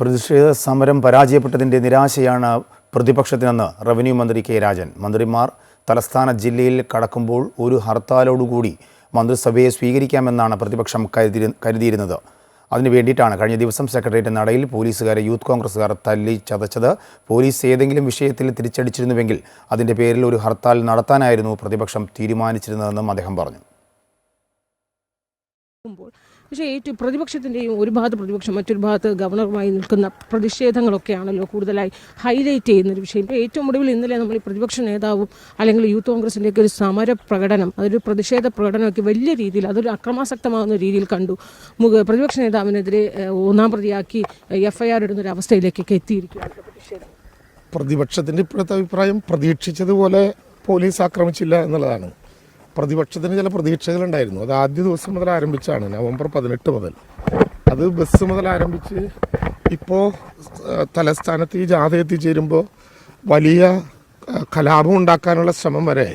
പ്രതിഷേധ സമരം പരാജയപ്പെട്ടതിൻ്റെ നിരാശയാണ് പ്രതിപക്ഷത്തിനെന്ന് റവന്യൂ മന്ത്രി കെ രാജൻ. മന്ത്രിമാർ തലസ്ഥാന ജില്ലയിൽ കടക്കുമ്പോൾ ഒരു ഹർത്താലോടുകൂടി മന്ത്രിസഭയെ സ്വീകരിക്കാമെന്നാണ് പ്രതിപക്ഷം കരുതിയിരുന്നത്. അതിനു വേണ്ടിയിട്ടാണ് കഴിഞ്ഞ ദിവസം സെക്രട്ടേറിയറ്റ് നടയിൽ പോലീസുകാരെ യൂത്ത് കോൺഗ്രസുകാർ തല്ലി ചതച്ചത്. പോലീസ് ഏതെങ്കിലും വിഷയത്തിൽ തിരിച്ചടിച്ചിരുന്നുവെങ്കിൽ അതിൻ്റെ പേരിൽ ഒരു ഹർത്താൽ നടത്താനായിരുന്നു പ്രതിപക്ഷം തീരുമാനിച്ചിരുന്നതെന്നും അദ്ദേഹം പറഞ്ഞു. പക്ഷേ പ്രതിപക്ഷത്തിൻ്റെയും ഒരു ഭാഗത്ത് പ്രതിപക്ഷം മറ്റൊരു ഭാഗത്ത് ഗവർണറുമായി നിൽക്കുന്ന പ്രതിഷേധങ്ങളൊക്കെയാണല്ലോ കൂടുതലായി ഹൈലൈറ്റ് ചെയ്യുന്നൊരു വിഷയം. ഏറ്റവും ഒടുവിൽ ഇന്നലെ നമ്മൾ ഈ പ്രതിപക്ഷ നേതാവും അല്ലെങ്കിൽ യൂത്ത് കോൺഗ്രസിൻ്റെയൊക്കെ ഒരു സമര പ്രകടനം, അതൊരു പ്രതിഷേധ പ്രകടനമൊക്കെ വലിയ രീതിയിൽ അതൊരു അക്രമാസക്തമാകുന്ന രീതിയിൽ കണ്ടു. പ്രതിപക്ഷ നേതാവിനെതിരെ ഒന്നാം പ്രതിയാക്കി FIR ഇടുന്നൊരവസ്ഥയിലേക്കൊക്കെ എത്തിയിരിക്കുകയാണ് പ്രതിഷേധം. പ്രതിപക്ഷത്തിൻ്റെ ഇപ്പോഴത്തെ അഭിപ്രായം പ്രതീക്ഷിച്ചതുപോലെ പോലീസ് ആക്രമിച്ചില്ല എന്നുള്ളതാണ്. പ്രതിപക്ഷത്തിന് ചില പ്രതീക്ഷകളുണ്ടായിരുന്നു. അത് ആദ്യ ദിവസം മുതൽ ആരംഭിച്ചാണ്, നവംബർ 18 മുതൽ. അത് ബസ് മുതൽ ആരംഭിച്ച് ഇപ്പോൾ തലസ്ഥാനത്ത് ഈ ജാഥ എത്തിച്ചേരുമ്പോൾ വലിയ കലാപം ഉണ്ടാക്കാനുള്ള ശ്രമം വരെ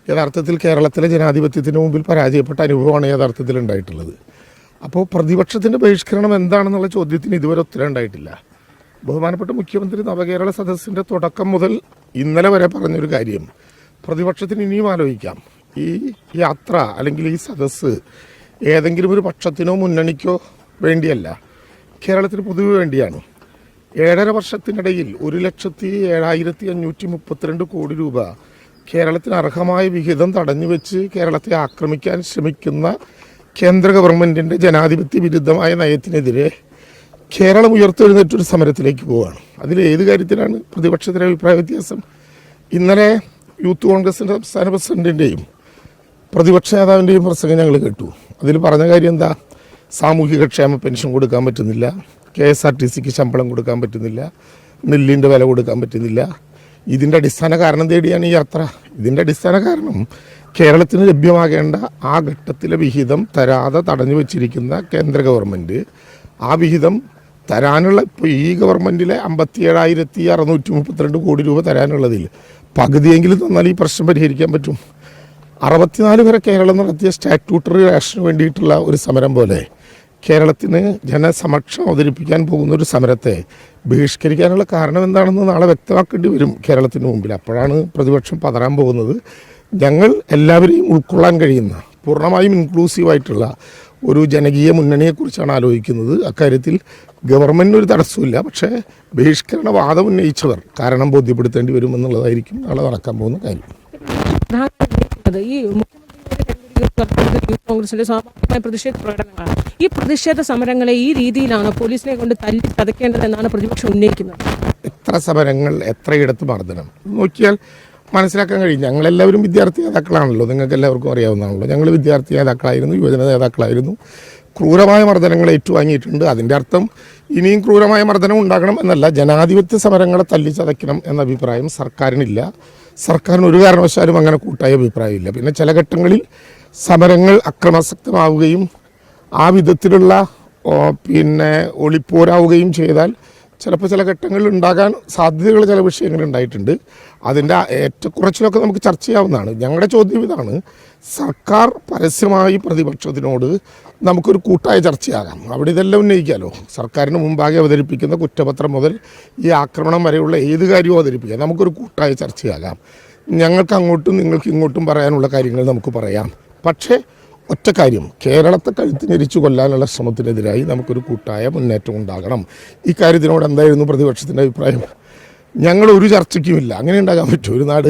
യഥാർത്ഥത്തിൽ കേരളത്തിലെ ജനാധിപത്യത്തിന് മുമ്പിൽ പരാജയപ്പെട്ട അനുഭവമാണ് യഥാർത്ഥത്തിൽ ഉണ്ടായിട്ടുള്ളത്. അപ്പോൾ പ്രതിപക്ഷത്തിൻ്റെ ബഹിഷ്കരണം എന്താണെന്നുള്ള ചോദ്യത്തിന് ഇതുവരെ ഉത്തരം ഉണ്ടായിട്ടില്ല. ബഹുമാനപ്പെട്ട മുഖ്യമന്ത്രി നവകേരള സദസ്സിൻ്റെ തുടക്കം മുതൽ ഇന്നലെ വരെ പറഞ്ഞൊരു കാര്യം, പ്രതിപക്ഷത്തിന് ഇനിയും ആലോചിക്കാം. ഈ യാത്ര അല്ലെങ്കിൽ ഈ സദസ്സ് ഏതെങ്കിലും ഒരു പക്ഷത്തിനോ മുന്നണിക്കോ വേണ്ടിയല്ല, കേരളത്തിന് പൊതുവെ വേണ്ടിയാണ്. 7.5 വർഷത്തിനിടയിൽ 1,07,532 കോടി രൂപ കേരളത്തിന് അർഹമായ വിഹിതം തടഞ്ഞു വെച്ച് കേരളത്തെ ആക്രമിക്കാൻ ശ്രമിക്കുന്ന കേന്ദ്ര ഗവൺമെൻറ്റിൻ്റെ ജനാധിപത്യ വിരുദ്ധമായ നയത്തിനെതിരെ കേരളം ഉയർത്തെഴുന്നേറ്റൊരു സമരത്തിലേക്ക് പോവുകയാണ്. അതിലേത് കാര്യത്തിലാണ് പ്രതിപക്ഷത്തിൻ്റെ അഭിപ്രായ വ്യത്യാസം? ഇന്നലെ യൂത്ത് കോൺഗ്രസിൻ്റെ സംസ്ഥാന പ്രസിഡന്റിൻ്റെയും പ്രതിപക്ഷ നേതാവിൻ്റെയും പ്രസംഗം ഞങ്ങൾ കേട്ടു. അതിൽ പറഞ്ഞ കാര്യം എന്താ? സാമൂഹിക ക്ഷേമ പെൻഷൻ കൊടുക്കാൻ പറ്റുന്നില്ല, KSRTCക്ക് ശമ്പളം കൊടുക്കാൻ പറ്റുന്നില്ല, നെല്ലിൻ്റെ വില കൊടുക്കാൻ പറ്റുന്നില്ല. ഇതിൻ്റെ അടിസ്ഥാന കാരണം തേടിയാണ് ഈ യാത്ര. ഇതിൻ്റെ അടിസ്ഥാന കാരണം കേരളത്തിന് ലഭ്യമാകേണ്ട ആ ഘട്ടത്തിലെ വിഹിതം തരാതെ തടഞ്ഞു വച്ചിരിക്കുന്ന കേന്ദ്ര ഗവൺമെൻറ് ആ വിഹിതം തരാനുള്ള ഇപ്പോൾ ഈ ഗവൺമെൻറ്റിലെ 57,632 കോടി രൂപ തരാനുള്ളതിൽ പകുതിയെങ്കിലും തന്നാൽ ഈ പ്രശ്നം പരിഹരിക്കാൻ പറ്റും. 64 വരെ കേരളം നടത്തിയ സ്റ്റാറ്റ്യൂട്ടറി റേഷന് വേണ്ടിയിട്ടുള്ള ഒരു സമരം പോലെ കേരളത്തിന് ജനസമക്ഷം അവതരിപ്പിക്കാൻ പോകുന്ന ഒരു സമരത്തെ ബഹിഷ്കരിക്കാനുള്ള കാരണം എന്താണെന്ന് നാളെ വ്യക്തമാക്കേണ്ടി വരും കേരളത്തിന് മുമ്പിൽ. അപ്പോഴാണ് പ്രതിപക്ഷം പതറാൻ പോകുന്നത്. ഞങ്ങൾ എല്ലാവരെയും ഉൾക്കൊള്ളാൻ കഴിയുന്ന പൂർണ്ണമായും ഇൻക്ലൂസീവായിട്ടുള്ള ഒരു ജനകീയ മുന്നണിയെക്കുറിച്ചാണ് ആലോചിക്കുന്നത്. അക്കാര്യത്തിൽ ഗവൺമെൻറ്റിന് ഒരു തടസ്സമില്ല. പക്ഷേ ബഹിഷ്കരണ വാദം ഉന്നയിച്ചവർ കാരണം ബോധ്യപ്പെടുത്തേണ്ടി വരുമെന്നുള്ളതായിരിക്കും നാളെ നടക്കാൻ പോകുന്ന കാര്യം. ഈ കോൺഗ്രസിന്റെ സ്വാഭാവികമായ പ്രതിഷേധ പ്രകടനങ്ങളാണ്. ഈ പ്രതിഷേധ സമരങ്ങളെ ഈ രീതിയിലാണ് പോലീസിനെ കൊണ്ട് തല്ലി ചതക്കേണ്ടതെന്നാണ് പ്രതിപക്ഷം ഉന്നയിക്കുന്നത്. എത്ര സമരങ്ങൾ, എത്രയിടത്ത് മർദ്ദനം നോക്കിയാൽ മനസ്സിലാക്കാൻ കഴിയും. ഞങ്ങളെല്ലാവരും വിദ്യാർത്ഥി നേതാക്കളാണല്ലോ, നിങ്ങൾക്ക് എല്ലാവർക്കും അറിയാവുന്നതാണല്ലോ. ഞങ്ങൾ വിദ്യാർത്ഥി നേതാക്കളായിരുന്നു, യുവജന നേതാക്കളായിരുന്നു. ക്രൂരമായ മർദ്ദനങ്ങൾ ഏറ്റുവാങ്ങിയിട്ടുണ്ട്. അതിൻ്റെ അർത്ഥം ഇനിയും ക്രൂരമായ മർദ്ദനം ഉണ്ടാകണം എന്നല്ല, ജനാധിപത്യ സമരങ്ങളെ തല്ലിച്ചതയ്ക്കണം എന്ന അഭിപ്രായം സർക്കാരിനില്ല. സർക്കാരിന് ഒരു കാരണവശാലും അങ്ങനെ കൂട്ടായ അഭിപ്രായമില്ല. പിന്നെ ചില ഘട്ടങ്ങളിൽ സമരങ്ങൾ അക്രമാസക്തമാവുകയും ആ വിധത്തിലുള്ള ഒളിപ്പോരാവുകയും ചെയ്താൽ ചിലപ്പോൾ ചില ഘട്ടങ്ങളിൽ ഉണ്ടാകാൻ സാധ്യതകൾ ചില വിഷയങ്ങൾ ഉണ്ടായിട്ടുണ്ട്. അതിൻ്റെ ഏറ്റക്കുറച്ചിലൊക്കെ നമുക്ക് ചർച്ച ചെയ്യാവുന്നതാണ്. ഞങ്ങളുടെ ചോദ്യം ഇതാണ്, സർക്കാർ പരസ്യമായി പ്രതിപക്ഷത്തിനോട് നമുക്കൊരു കൂട്ടായ ചർച്ചയാകാം, അവിടെ ഇതെല്ലാം ഉന്നയിക്കാമല്ലോ. സർക്കാരിന് മുമ്പാകെ അവതരിപ്പിക്കുന്ന കുറ്റപത്രം മുതൽ ഈ ആക്രമണം വരെയുള്ള ഏത് കാര്യവും അവതരിപ്പിക്കാം. നമുക്കൊരു കൂട്ടായ ചർച്ചയാകാം. ഞങ്ങൾക്ക് അങ്ങോട്ടും നിങ്ങൾക്ക് ഇങ്ങോട്ടും പറയാനുള്ള കാര്യങ്ങൾ നമുക്ക് പറയാം. പക്ഷേ ഒറ്റ കാര്യം, കേരളത്തെ കഴുത്തിനെരിച്ചു കൊല്ലാനുള്ള ശ്രമത്തിനെതിരായി നമുക്കൊരു കൂട്ടായ മുന്നേറ്റം ഉണ്ടാകണം. ഈ കാര്യത്തിനോട് എന്തായിരുന്നു പ്രതിപക്ഷത്തിൻ്റെ അഭിപ്രായം? ഞങ്ങൾ ഒരു ചർച്ചയ്ക്കുമില്ല. അങ്ങനെ ഉണ്ടാകാൻ പറ്റും? ഒരു നാട്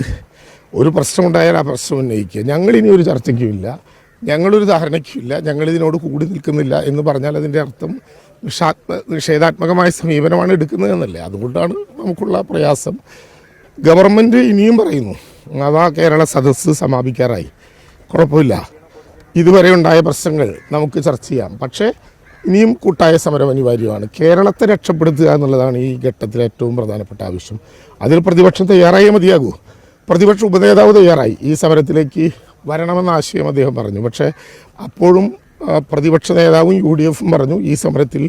ഒരു പ്രശ്നമുണ്ടായാൽ ആ പ്രശ്നം ഉന്നയിക്കുക. ഞങ്ങളിനി ഒരു ചർച്ചയ്ക്കുമില്ല, ഞങ്ങളൊരു ധാരണയ്ക്കുമില്ല, ഞങ്ങളിതിനോട് കൂടി നിൽക്കുന്നില്ല എന്ന് പറഞ്ഞാൽ അതിൻ്റെ അർത്ഥം നിഷേധാത്മകമായ സമീപനമാണ് എടുക്കുന്നതെന്നല്ലേ. അതുകൊണ്ടാണ് നമുക്കുള്ള പ്രയാസം. ഗവൺമെൻറ് ഇനിയും പറയുന്നു, അതാ കേരള സദസ്സ് സമാപിക്കാറായി, കുഴപ്പമില്ല, ഇതുവരെ ഉണ്ടായ പ്രശ്നങ്ങൾ നമുക്ക് ചർച്ച ചെയ്യാം, പക്ഷേ ഇനിയും കൂട്ടായ സമരം അനിവാര്യമാണ്. കേരളത്തെ രക്ഷപ്പെടുത്തുക എന്നുള്ളതാണ് ഈ ഘട്ടത്തിലെ ഏറ്റവും പ്രധാനപ്പെട്ട ആവശ്യം. അതിൽ പ്രതിപക്ഷം തയ്യാറായേ മതിയാകൂ. പ്രതിപക്ഷ ഉപനേതാവ് തയ്യാറായി, ഈ സമരത്തിലേക്ക് വരണമെന്ന ആശയം അദ്ദേഹം പറഞ്ഞു. പക്ഷേ അപ്പോഴും പ്രതിപക്ഷ നേതാവും UDF പറഞ്ഞു, ഈ സമരത്തിൽ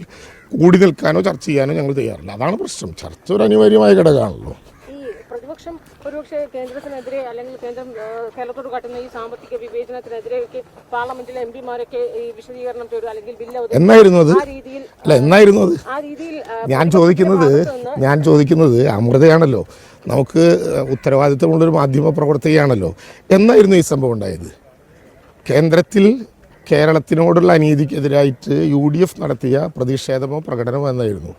കൂടി നിൽക്കാനോ ചർച്ച ചെയ്യാനോ ഞങ്ങൾ തയ്യാറില്ല. അതാണ് പ്രശ്നം. ചർച്ച ഒരു അനിവാര്യമായ ഘടകമാണല്ലോ. പ്രതിപക്ഷം ഒരുപക്ഷെ കേന്ദ്രത്തിനെതിരെ അല്ലെങ്കിൽ കേന്ദ്രം കേരളത്തോട് കാട്ടുന്ന ഈ സാമ്പത്തിക വിവേചനത്തിനെതിരെ പാർലമെന്റിലെ എംപിമാരൊക്കെ ഈ വിശദീകരണം ചെയ്തു അല്ലെങ്കിൽ ബില്ല് എന്നായിരുന്നു അത്? ആ രീതിയിൽ അല്ല, എന്നായിരുന്നു അത്? ആ രീതിയിൽ ഞാൻ ചോദിക്കുന്നത് അമൃതയാണല്ലോ, നമുക്ക് ഉത്തരവാദിത്തമുള്ളൊരു മാധ്യമ പ്രവർത്തകയാണല്ലോ. എന്നായിരുന്നു ഈ സംഭവം ഉണ്ടായത്? കേന്ദ്രത്തിൽ കേരളത്തിനോടുള്ള അനീതിക്കെതിരായിട്ട് UDF നടത്തിയ പ്രതിഷേധമോ പ്രകടനമോ എന്നായിരുന്നു.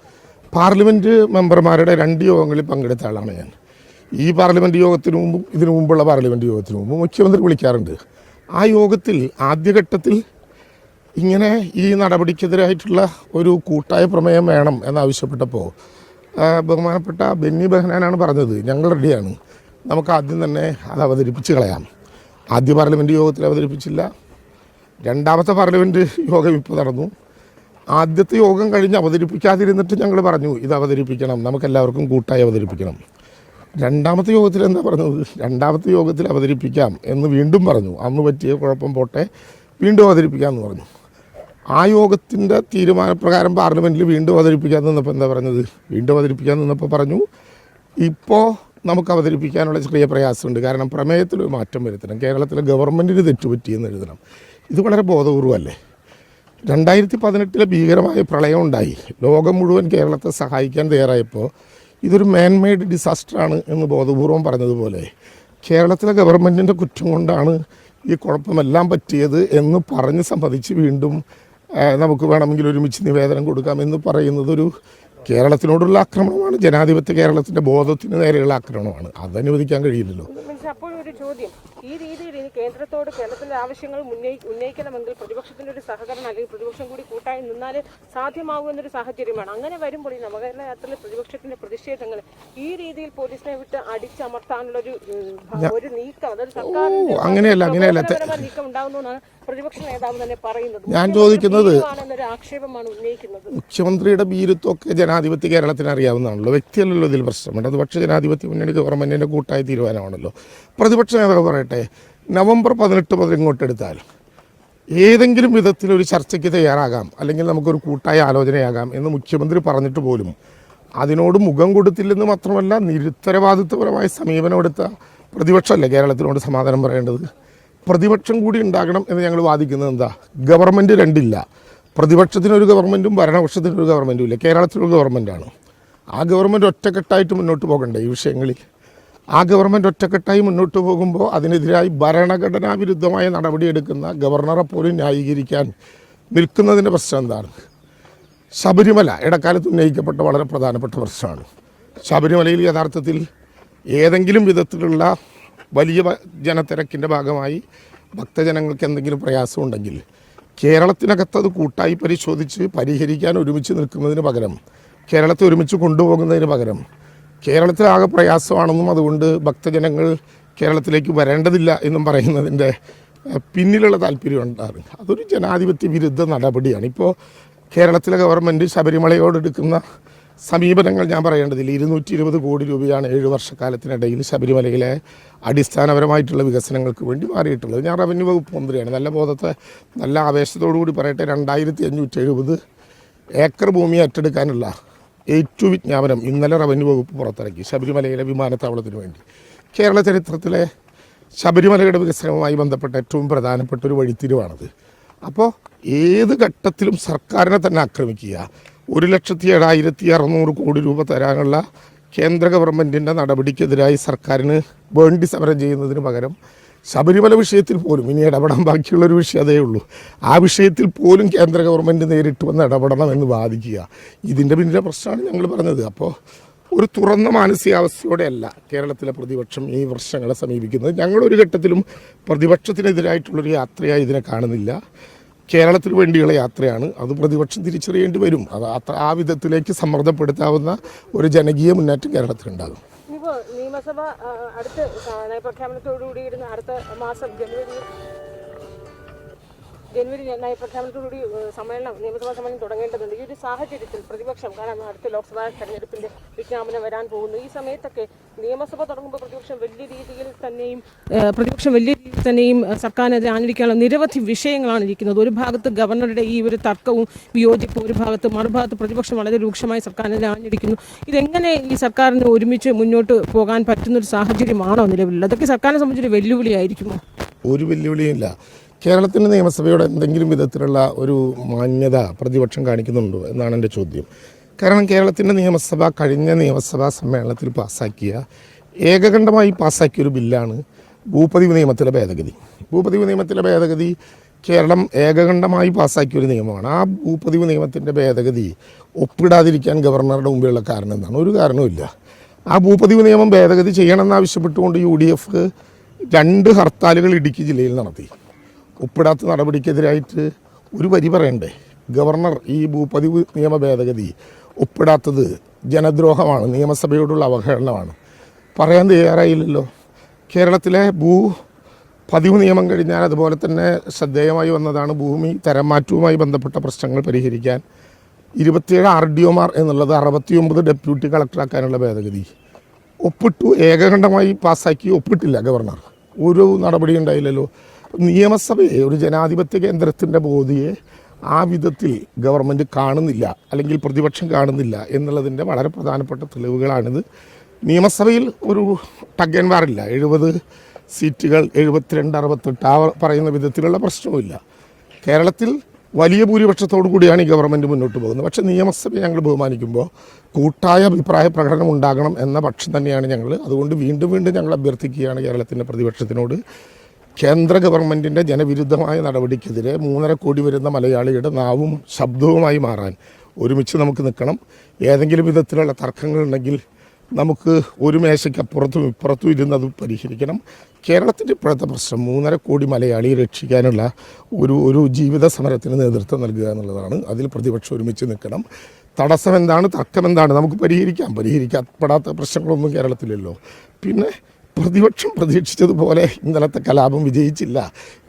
പാർലമെൻറ്റ് മെമ്പർമാരുടെ 2 യോഗങ്ങളിൽ പങ്കെടുത്ത ആളാണ് ഞാൻ. ഈ പാർലമെൻറ്റ് യോഗത്തിന് മുമ്പും ഇതിനു മുമ്പുള്ള പാർലമെൻറ്റ് യോഗത്തിന് മുമ്പും മുഖ്യമന്ത്രി വിളിക്കാറുണ്ട്. ആ യോഗത്തിൽ ആദ്യഘട്ടത്തിൽ ഇങ്ങനെ ഈ നടപടിക്കെതിരായിട്ടുള്ള ഒരു കൂട്ടായ പ്രമേയം വേണം എന്നാവശ്യപ്പെട്ടപ്പോൾ ബഹുമാനപ്പെട്ട ബെന്നി ബെഹനാനാണ് പറഞ്ഞത്, ഞങ്ങൾ റെഡിയാണ്, നമുക്ക് ആദ്യം തന്നെ അത് അവതരിപ്പിച്ച് കളയാം. ആദ്യ പാർലമെൻറ്റ് യോഗത്തിൽ അവതരിപ്പിച്ചില്ല. രണ്ടാമത്തെ പാർലമെൻറ്റ് യോഗം ഇപ്പോൾ നടന്നു. ആദ്യത്തെ യോഗം കഴിഞ്ഞ് അവതരിപ്പിക്കാതിരുന്നിട്ട് ഞങ്ങൾ പറഞ്ഞു ഇത് അവതരിപ്പിക്കണം, നമുക്കെല്ലാവർക്കും കൂട്ടായി അവതരിപ്പിക്കണം. രണ്ടാമത്തെ യോഗത്തിൽ എന്താ പറഞ്ഞത്? രണ്ടാമത്തെ യോഗത്തിൽ അവതരിപ്പിക്കാം എന്ന് വീണ്ടും പറഞ്ഞു. അന്ന് പറ്റിയ കുഴപ്പം പോട്ടെ, വീണ്ടും അവതരിപ്പിക്കാമെന്ന് പറഞ്ഞു. ആ യോഗത്തിൻ്റെ തീരുമാനപ്രകാരം പാർലമെൻറ്റിൽ വീണ്ടും അവതരിപ്പിക്കാൻ നിന്നപ്പോൾ എന്താ പറഞ്ഞത്? വീണ്ടും അവതരിപ്പിക്കാൻ നിന്നപ്പോൾ പറഞ്ഞു ഇപ്പോൾ നമുക്ക് അവതരിപ്പിക്കാനുള്ള ചെറിയ പ്രയാസമുണ്ട്, കാരണം പ്രമേയത്തിലൊരു മാറ്റം വരുത്തണം, കേരളത്തിലെ ഗവൺമെൻറ്റിന് തെറ്റുപറ്റിയെന്ന് എഴുതണം. ഇത് വളരെ ബോധപൂർവമല്ലേ? 2018 ഭീകരമായ പ്രളയം ഉണ്ടായി, ലോകം മുഴുവൻ കേരളത്തെ സഹായിക്കാൻ തയ്യാറായപ്പോൾ ഇതൊരു മാൻമെയ്ഡ് ഡിസാസ്റ്ററാണ് എന്ന് ബോധപൂർവം പറഞ്ഞതുപോലെ കേരളത്തിലെ ഗവൺമെൻറ്റിൻ്റെ കുറ്റം കൊണ്ടാണ് ഈ കുഴപ്പമെല്ലാം പറ്റിയത് എന്ന് പറഞ്ഞ് സമ്മതിച്ച് വീണ്ടും നമുക്ക് വേണമെങ്കിൽ ഒരുമിച്ച് നിവേദനം കൊടുക്കാമെന്ന് പറയുന്നതൊരു കേരളത്തിനോടുള്ള ആക്രമണമാണ്, ജനാധിപത്യ കേരളത്തിൻ്റെ ബോധത്തിന് നേരെയുള്ള ആക്രമണമാണ്. അത് അനുവദിക്കാൻ കഴിയില്ലല്ലോ. അപ്പോൾ ഒരു ചോദ്യം, ഈ രീതിയിൽ ഇനി കേന്ദ്രത്തോട് കേരളത്തിലെ ആവശ്യങ്ങൾ ഉന്നയിക്കണമെങ്കിൽ പ്രതിപക്ഷത്തിൻ്റെ ഒരു സഹകരണം അല്ലെങ്കിൽ പ്രതിപക്ഷം കൂടി കൂട്ടായി നിന്നാൽ സാധ്യമാകുമെന്നൊരു സാഹചര്യമാണ്. അങ്ങനെ വരുമ്പോൾ ഈ നവകേരള യാത്രയിലെ പ്രതിപക്ഷത്തിൻ്റെ പ്രതിഷേധങ്ങൾ ഈ രീതിയിൽ പോലീസിനെ വിട്ട് അടിച്ചമർത്താനുള്ളൊരു നീക്കം, അതൊരു സർക്കാർ നീക്കം ഉണ്ടാകുന്നതാണ് പ്രതിപക്ഷ നേതാവ് തന്നെ പറയുന്നത്. ഞാൻ ചോദിക്കുന്നത്, ആക്ഷേപമാണ് ഉന്നയിക്കുന്നത്. മുഖ്യമന്ത്രിയുടെ ഭീരുത്വമൊക്കെ ജനാധിപത്യ കേരളത്തിന് അറിയാവുന്നതാണല്ലോ, വ്യക്തിയല്ലല്ലോ ഇതിൽ പ്രശ്നം. ഇടതുപക്ഷ ജനാധിപത്യ മുന്നണി ഗവൺമെൻറ്റിൻ്റെ കൂട്ടായ തീരുമാനമാണല്ലോ. പ്രതിപക്ഷ നേതാവ് പറയട്ടെ, നവംബർ 18 മുതൽ ഇങ്ങോട്ടെടുത്താൽ ഏതെങ്കിലും വിധത്തിലൊരു ചർച്ചയ്ക്ക് തയ്യാറാകാം, അല്ലെങ്കിൽ നമുക്കൊരു കൂട്ടായ ആലോചനയാകാം എന്ന് മുഖ്യമന്ത്രി പറഞ്ഞിട്ട് പോലും അതിനോട് മുഖം കൊടുത്തില്ലെന്ന് മാത്രമല്ല നിരുത്തരവാദിത്വപരമായ സമീപനമെടുത്ത പ്രതിപക്ഷമല്ലേ കേരളത്തിനോട് സമാധാനം പറയേണ്ടത്? പ്രതിപക്ഷം കൂടി ഉണ്ടാകണം എന്ന് ഞങ്ങൾ വാദിക്കുന്നത് എന്താ? ഗവൺമെൻറ് രണ്ടില്ല, പ്രതിപക്ഷത്തിനൊരു ഗവൺമെൻറ്റും ഭരണപക്ഷത്തിനൊരു ഗവൺമെൻറ്റും ഇല്ല, കേരളത്തിലൊരു ഗവൺമെൻറ്റാണ്. ആ ഗവൺമെൻറ് ഒറ്റക്കെട്ടായിട്ട് മുന്നോട്ട് പോകണ്ടേ ഈ വിഷയങ്ങളിൽ? ആ ഗവൺമെൻറ് ഒറ്റക്കെട്ടായി മുന്നോട്ട് പോകുമ്പോൾ അതിനെതിരായി ഭരണഘടനാ വിരുദ്ധമായ നടപടിയെടുക്കുന്ന ഗവർണറെ പോലും ന്യായീകരിക്കാൻ നിൽക്കുന്നതിൻ്റെ പ്രശ്നം എന്താണ്? ശബരിമല ഇടക്കാലത്ത് ഉന്നയിക്കപ്പെട്ട വളരെ പ്രധാനപ്പെട്ട പ്രശ്നമാണ്. ശബരിമലയിൽ യഥാർത്ഥത്തിൽ ഏതെങ്കിലും വിധത്തിലുള്ള വലിയ ജനത്തിരക്കിൻ്റെ ഭാഗമായി ഭക്തജനങ്ങൾക്ക് എന്തെങ്കിലും പ്രയാസമുണ്ടെങ്കിൽ കേരളത്തിനകത്തത് കൂട്ടായി പരിശോധിച്ച് പരിഹരിക്കാൻ ഒരുമിച്ച് നിൽക്കുന്നതിന് പകരം, കേരളത്തെ ഒരുമിച്ച് കൊണ്ടുപോകുന്നതിന് പകരം കേരളത്തിലാകെ പ്രയാസമാണെന്നും അതുകൊണ്ട് ഭക്തജനങ്ങൾ കേരളത്തിലേക്ക് വരേണ്ടതില്ല എന്നും പറയുന്നതിൻ്റെ പിന്നിലുള്ള താല്പര്യം ഉണ്ടാകും. അതൊരു ജനാധിപത്യ വിരുദ്ധ നടപടിയാണ്. ഇപ്പോൾ കേരളത്തിലെ ഗവൺമെൻറ് ശബരിമലയോടെടുക്കുന്ന സമീപനങ്ങൾ ഞാൻ പറയേണ്ടതില്ല. 220 കോടി രൂപയാണ് 7 വർഷക്കാലത്തിനിടയിൽ ശബരിമലയിലെ അടിസ്ഥാനപരമായിട്ടുള്ള വികസനങ്ങൾക്ക് വേണ്ടി മാറിയിട്ടുള്ളത്. ഞാൻ റവന്യൂ വകുപ്പ് മന്ത്രിയാണ്. നല്ല ബോധത്തെ നല്ല ആവേശത്തോടു കൂടി പറയട്ടെ, 2570 ഏക്കർ ഭൂമി ഏറ്റെടുക്കാനുള്ള ഏറ്റവും വിജ്ഞാപനം ഇന്നലെ റവന്യൂ വകുപ്പ് പുറത്തിറക്കി ശബരിമലയിലെ വിമാനത്താവളത്തിന് വേണ്ടി. കേരള ചരിത്രത്തിലെ ശബരിമലയുടെ വികസനവുമായി ബന്ധപ്പെട്ട ഏറ്റവും പ്രധാനപ്പെട്ട ഒരു വഴിത്തിരിവാണത്. അപ്പോൾ ഏത് ഘട്ടത്തിലും സർക്കാരിനെ തന്നെ ആക്രമിക്കുക, 1,07,600 കോടി രൂപ തരാനുള്ള കേന്ദ്ര ഗവൺമെൻറ്റിൻ്റെ നടപടിക്കെതിരായി സർക്കാരിന് വേണ്ടി സമരം ചെയ്യുന്നതിന് പകരം ശബരിമല വിഷയത്തിൽ പോലും ഇനി ഇടപെടാൻ ബാക്കിയുള്ളൊരു വിഷയം അതേ ഉള്ളൂ, ആ വിഷയത്തിൽ പോലും കേന്ദ്ര ഗവൺമെൻറ് നേരിട്ട് വന്ന് ഇടപെടണം എന്ന് വാദിക്കുക. ഇതിൻ്റെ പിന്നിലെ പ്രശ്നമാണ് ഞങ്ങൾ പറഞ്ഞത്. അപ്പോൾ ഒരു തുറന്ന മാനസികാവസ്ഥയോടെയല്ല കേരളത്തിലെ പ്രതിപക്ഷം ഈ പ്രശ്നങ്ങളെ സമീപിക്കുന്നത്. ഞങ്ങളൊരു ഘട്ടത്തിലും പ്രതിപക്ഷത്തിനെതിരായിട്ടുള്ളൊരു യാത്രയായി ഇതിനെ കാണുന്നില്ല. കേരളത്തിന് വേണ്ടിയുള്ള യാത്രയാണ്. അത് പ്രതിപക്ഷം തിരിച്ചറിയേണ്ടി വരും. അത് ആ വിധത്തിലേക്ക് സമ്മർദ്ദപ്പെടുത്താവുന്ന ഒരു ജനകീയ മുന്നേറ്റം കേരളത്തിലുണ്ടാകും. ഇപ്പോൾ നിയമസഭ അടുത്ത നയപ്രഖ്യാപനത്തോടുകൂടി അടുത്ത മാസം ജനുവരി ജനുവരി നയപ്രഖ്യാപനത്തോടുകൂടി നിയമസഭാ സമ്മേളനം തുടങ്ങേണ്ടതുണ്ട്. ഈ ഒരു സാഹചര്യത്തിൽ പ്രതിപക്ഷം, കാരണം അടുത്ത ലോക്സഭാ തെരഞ്ഞെടുപ്പിന്റെ വിജ്ഞാപനം വരാൻ പോകുന്നു, ഈ സമയത്തൊക്കെ നിയമസഭ തുടങ്ങുമ്പോൾ പ്രതിപക്ഷം വലിയ രീതിയിൽ തന്നെയും സർക്കാരിനെതിരെ ആഞ്ഞടിക്കാനുള്ള നിരവധി വിഷയങ്ങളാണ് ഇരിക്കുന്നത്. ഒരു ഭാഗത്ത് ഗവർണറുടെ ഈ ഒരു തർക്കവും വിയോജിപ്പും, ഒരു ഭാഗത്ത് മറുഭാഗത്ത് പ്രതിപക്ഷം വളരെ രൂക്ഷമായി സർക്കാരിനെതിരെ ആഞ്ഞടിക്കുന്നു. ഇതെങ്ങനെ ഈ സർക്കാരിന് ഒരുമിച്ച് മുന്നോട്ട് പോകാൻ പറ്റുന്നൊരു സാഹചര്യമാണോ നിലവിൽ? അതൊക്കെ സർക്കാരിനെ സംബന്ധിച്ചൊരു വെല്ലുവിളിയായിരിക്കുമോ? ഒരു വെല്ലുവിളിയില്ല. കേരളത്തിൻ്റെ നിയമസഭയോട് എന്തെങ്കിലും വിധത്തിലുള്ള ഒരു മാന്യത പ്രതിപക്ഷം കാണിക്കുന്നുണ്ടോ എന്നാണ് എൻ്റെ ചോദ്യം. കാരണം കേരളത്തിൻ്റെ നിയമസഭ കഴിഞ്ഞ നിയമസഭാ സമ്മേളനത്തിൽ ഏകകണ്ഠമായി പാസ്സാക്കിയൊരു ബില്ലാണ് ഭൂപതിവ് നിയമത്തിലെ ഭേദഗതി. ഭൂപതിവ് നിയമത്തിലെ ഭേദഗതി കേരളം ഏകകണ്ഠമായി പാസ്സാക്കിയൊരു നിയമമാണ്. ആ ഭൂപതിവ് നിയമത്തിൻ്റെ ഭേദഗതി ഒപ്പിടാതിരിക്കാൻ ഗവർണറുടെ മുമ്പിലുള്ള കാരണം എന്താണ്? ഒരു കാരണവുമില്ല. ആ ഭൂപതിവ് നിയമം ഭേദഗതി ചെയ്യണമെന്നാവശ്യപ്പെട്ടുകൊണ്ട് UDF 2 ഹർത്താലുകൾ ഇടുക്കി ജില്ലയിൽ നടത്തി. ഒപ്പിടാത്ത നടപടിക്കെതിരായിട്ട് ഒരു വരി പറയണ്ടേ? ഗവർണർ ഈ ഭൂപതിവ് നിയമ ഭേദഗതി ഒപ്പിടാത്തത് ജനദ്രോഹമാണ്, നിയമസഭയോടുള്ള അവഹേളനമാണ്. പറയാൻ തയ്യാറായില്ലല്ലോ. കേരളത്തിലെ ഭൂപതിവ് നിയമം കഴിഞ്ഞാൽ അതുപോലെ തന്നെ ശ്രദ്ധേയമായി വന്നതാണ് ഭൂമി തരം മാറ്റവുമായി ബന്ധപ്പെട്ട പ്രശ്നങ്ങൾ പരിഹരിക്കാൻ 27 RDOമാർ എന്നുള്ളത് 69 ഡെപ്യൂട്ടി കളക്ടറാക്കാനുള്ള ഭേദഗതി ഒപ്പിട്ടു. ഏകകണ്ഠമായി പാസ്സാക്കി. ഒപ്പിട്ടില്ല ഗവർണർ. ഒരു നടപടി ഉണ്ടായില്ലല്ലോ. നിയമസഭയെ ഒരു ജനാധിപത്യ കേന്ദ്രത്തിൻ്റെ ബോധിയെ ആ വിധത്തിൽ ഗവൺമെൻറ് കാണുന്നില്ല, അല്ലെങ്കിൽ പ്രതിപക്ഷം കാണുന്നില്ല എന്നുള്ളതിൻ്റെ വളരെ പ്രധാനപ്പെട്ട തെളിവുകളാണിത്. നിയമസഭയിൽ ഒരു ടഗ് ആൻഡ് വാറില്ല. 70 സീറ്റുകൾ 72, 68 ആ പറയുന്ന വിധത്തിലുള്ള പ്രശ്നവുമില്ല. കേരളത്തിൽ വലിയ ഭൂരിപക്ഷത്തോടു കൂടിയാണ് ഈ ഗവൺമെൻറ് മുന്നോട്ട് പോകുന്നത്. പക്ഷേ നിയമസഭയെ ഞങ്ങൾ ബഹുമാനിക്കുമ്പോൾ കൂട്ടായ അഭിപ്രായ പ്രകടനം ഉണ്ടാകണം എന്ന പക്ഷം തന്നെയാണ് ഞങ്ങൾ. അതുകൊണ്ട് വീണ്ടും ഞങ്ങൾ അഭ്യർത്ഥിക്കുകയാണ് കേരളത്തിൻ്റെ പ്രതിപക്ഷത്തിനോട്, കേന്ദ്ര ഗവൺമെൻറ്റിൻ്റെ ജനവിരുദ്ധമായ നടപടിക്കെതിരെ 3.5 കോടി വരുന്ന മലയാളിയുടെ നാവും ശബ്ദവുമായി മാറാൻ ഒരുമിച്ച് നമുക്ക് നിൽക്കണം. ഏതെങ്കിലും വിധത്തിലുള്ള തർക്കങ്ങളുണ്ടെങ്കിൽ നമുക്ക് ഒരു മേശയ്ക്കപ്പുറത്തും ഇപ്പുറത്തും ഇരുന്നത് പരിഹരിക്കണം. കേരളത്തിൻ്റെ ഇപ്പോഴത്തെ പ്രശ്നം 3.5 കോടി മലയാളിയെ രക്ഷിക്കാനുള്ള ഒരു ജീവിത സമരത്തിന് നേതൃത്വം നൽകുക എന്നുള്ളതാണ്. അതിൽ പ്രതിപക്ഷം ഒരുമിച്ച് നിൽക്കണം. തടസ്സം എന്താണ്, തർക്കം എന്താണ്, നമുക്ക് പരിഹരിക്കപ്പെടാത്ത പ്രശ്നങ്ങളൊന്നും കേരളത്തിലല്ലോ. പിന്നെ പ്രതിപക്ഷം പ്രതീക്ഷിച്ചതുപോലെ ഇന്നലത്തെ കലാപം വിജയിച്ചില്ല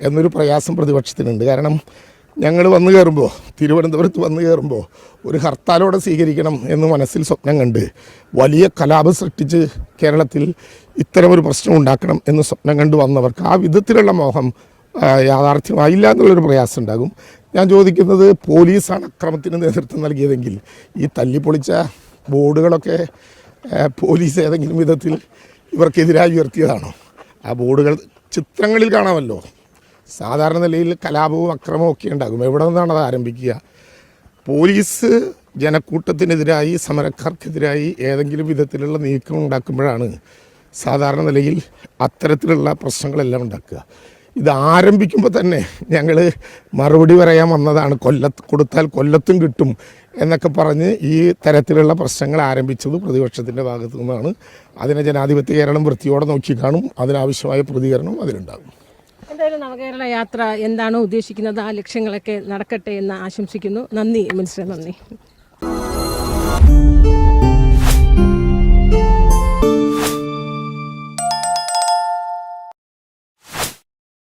എന്നൊരു പ്രയാസം പ്രതിപക്ഷത്തിനുണ്ട്. കാരണം ഞങ്ങൾ തിരുവനന്തപുരത്ത് വന്നു കയറുമ്പോൾ ഒരു ഹർത്താലോടെ സ്വീകരിക്കണം എന്ന് മനസ്സിൽ സ്വപ്നം കണ്ട് വലിയ കലാപം സൃഷ്ടിച്ച് കേരളത്തിൽ ഇത്തരമൊരു പ്രശ്നം ഉണ്ടാക്കണം എന്ന് സ്വപ്നം കണ്ട് വന്നവർക്ക് ആ വിധത്തിലുള്ള മോഹം യാഥാർത്ഥ്യമായില്ല എന്നുള്ളൊരു പ്രയാസം ഉണ്ടാകും. ഞാൻ ചോദിക്കുന്നത്, പോലീസാണ് അക്രമത്തിന് നേതൃത്വം നൽകിയതെങ്കിൽ ഈ തല്ലിപ്പൊളിച്ച ബോർഡുകളൊക്കെ പോലീസ് ഏതെങ്കിലും വിധത്തിൽ ഇവർക്കെതിരായി ഉയർത്തിയതാണോ? ആ ബോർഡുകൾ ചിത്രങ്ങളിൽ കാണാമല്ലോ. സാധാരണ നിലയിൽ കലാപവും അക്രമവും ഒക്കെ ഉണ്ടാകും. എവിടെ നിന്നാണ് അത് ആരംഭിക്കുക? പോലീസ് ജനക്കൂട്ടത്തിനെതിരായി, സമരക്കാർക്കെതിരായി ഏതെങ്കിലും വിധത്തിലുള്ള നീക്കം ഉണ്ടാക്കുമ്പോഴാണ് സാധാരണ നിലയിൽ അത്തരത്തിലുള്ള പ്രശ്നങ്ങളെല്ലാം ഉണ്ടാക്കുക. ഇത് ആരംഭിക്കുമ്പോൾ തന്നെ ഞങ്ങൾ മറുപടി പറയാൻ വന്നതാണ്. കൊടുത്താൽ കൊല്ലത്തും കിട്ടും എന്നൊക്കെ പറഞ്ഞ് ഈ തരത്തിലുള്ള പ്രശ്നങ്ങൾ ആരംഭിച്ചത് പ്രതിപക്ഷത്തിൻ്റെ ഭാഗത്തു നിന്നാണ്. അതിനെ ജനാധിപത്യ കേരളം വൃത്തിയോടെ നോക്കി കാണും. അതിനാവശ്യമായ പ്രതികരണം അതിലുണ്ടാകും. എന്തായാലും നവകേരള യാത്ര എന്താണോ ഉദ്ദേശിക്കുന്നത് ആ ലക്ഷ്യങ്ങളൊക്കെ നടക്കട്ടെ എന്ന് ആശംസിക്കുന്നു. നന്ദി മിനിസ്റ്റർ, നന്ദി.